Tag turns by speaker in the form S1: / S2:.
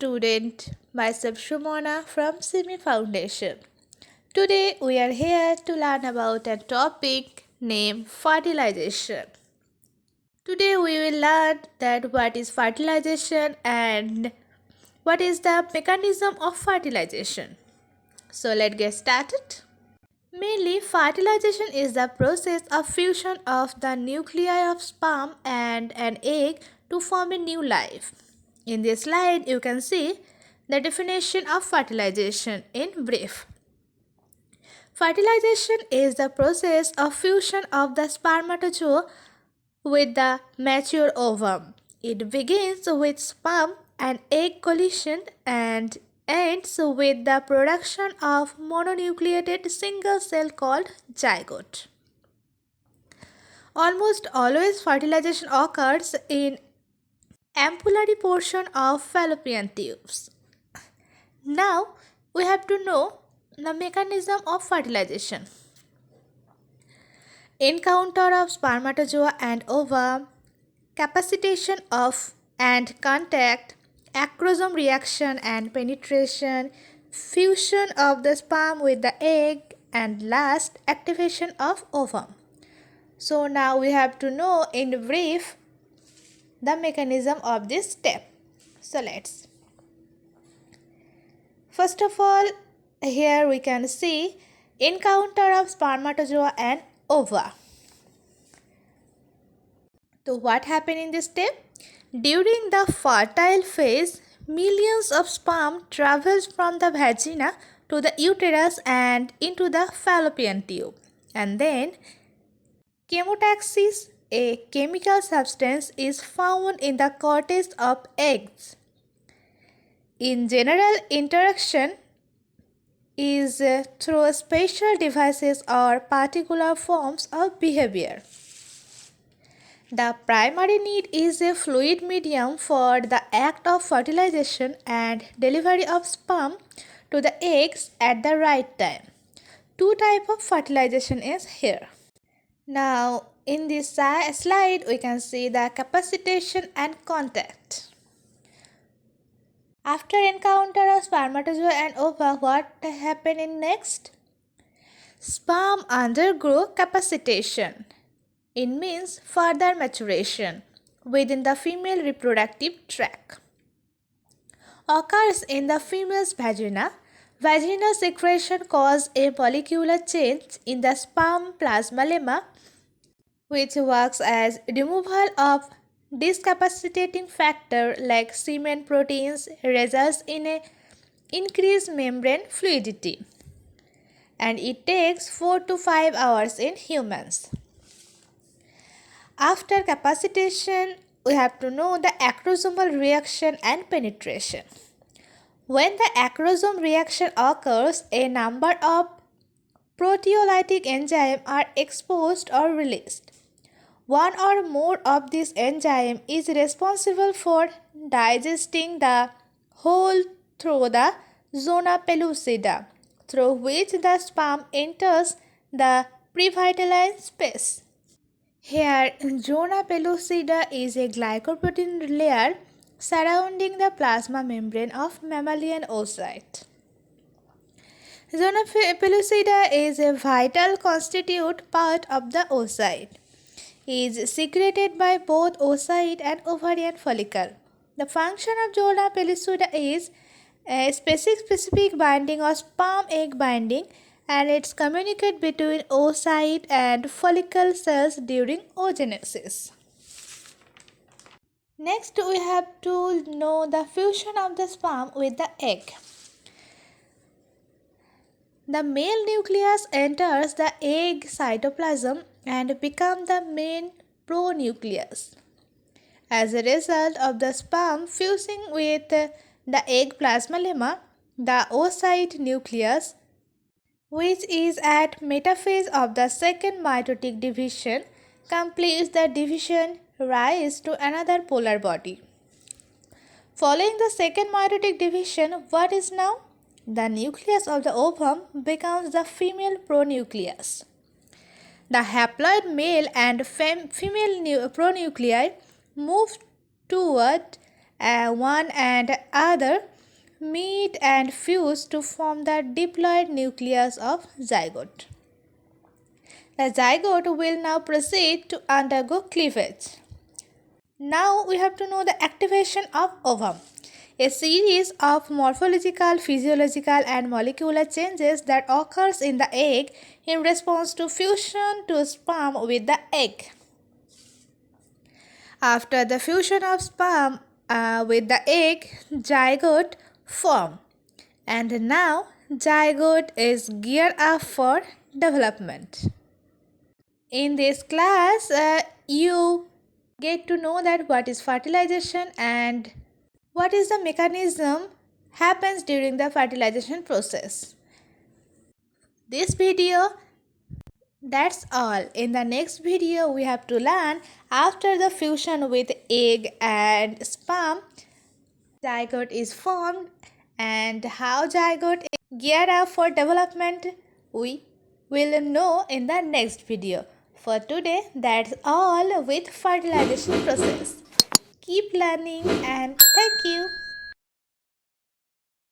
S1: student, myself Shumona from SIMMI Foundation. Today we are here to learn about a topic named fertilization. Today we will learn that what is fertilization and what is the mechanism of fertilization. So let's get started. Mainly, fertilization is the process of fusion of the nuclei of sperm and an egg to form a new life. In this slide, you can see the definition of fertilization in brief. Fertilization is the process of fusion of the spermatozoa with the mature ovum. It begins with sperm and egg collision and ends with the production of mononucleated single cell called zygote. Almost always fertilization occurs in ampullary portion of fallopian tubes. Now we have to know the mechanism of fertilization. Encounter of spermatozoa and ova, capacitation of and contact, acrosome reaction and penetration, fusion of the sperm with the egg, and last activation of ovum. So now we have to know in brief the mechanism of this step. So let's. First of all, here we can see encounter of spermatozoa and ova. So what happened in this step? During the fertile phase, millions of sperm travels from the vagina to the uterus and into the fallopian tube. And then chemotaxis, a chemical substance, is found in the cortex of eggs. In general, interaction is through special devices or particular forms of behavior. The primary need is a fluid medium for the act of fertilization and delivery of sperm to the eggs at the right time. Two types of fertilization is here. Now, in this slide, we can see the capacitation and contact. After encounter of spermatozoa and ova, what happened in next? Sperm undergo capacitation. It means further maturation within the female reproductive tract. Occurs in the female's vagina. Vaginal secretion causes a molecular change in the sperm plasma lemma, which works as removal of discapacitating factor like semen proteins, results in a increased membrane fluidity, and it takes 4 to 5 hours in humans. After capacitation, we have to know the acrosomal reaction and penetration. When the acrosome reaction occurs, a number of proteolytic enzymes are exposed or released. One or more of these enzymes is responsible for digesting the whole through the zona pellucida, through which the sperm enters the previtalized space. Here, zona pellucida is a glycoprotein layer surrounding the plasma membrane of mammalian oocyte. Zona pellucida is a vital constituent part of the oocyte. It is secreted by both oocyte and ovarian follicle. The function of zona pellucida is a specific binding or sperm-egg binding, and it's communicate between oocyte and follicle cells during oogenesis. Next, we have to know the fusion of the sperm with the egg. The male nucleus enters the egg cytoplasm and becomes the main pronucleus. As a result of the sperm fusing with the egg plasma lemma, the oocyte nucleus, which is at metaphase of the second mitotic division, completes the division, rise to another polar body. Following the second mitotic division, what is now? The nucleus of the ovum becomes the female pronucleus. The haploid male and female pronuclei move toward one and other meet and fuse to form the diploid nucleus of zygote. The zygote will now proceed to undergo cleavage. Now we have to know the activation of ovum, a series of morphological, physiological and molecular changes that occurs in the egg in response to fusion to sperm with the egg. After the fusion of sperm with the egg, zygote form, and now zygote is geared up for development. In this class, you get to know that what is fertilization and what is the mechanism happens during the fertilization process. This video, that's all. In the next video, we have to learn after the fusion with egg and sperm, zygote is formed and how zygote is geared up for development. We will know in the next video. For today, that's all with fertilization process. Keep learning and thank you.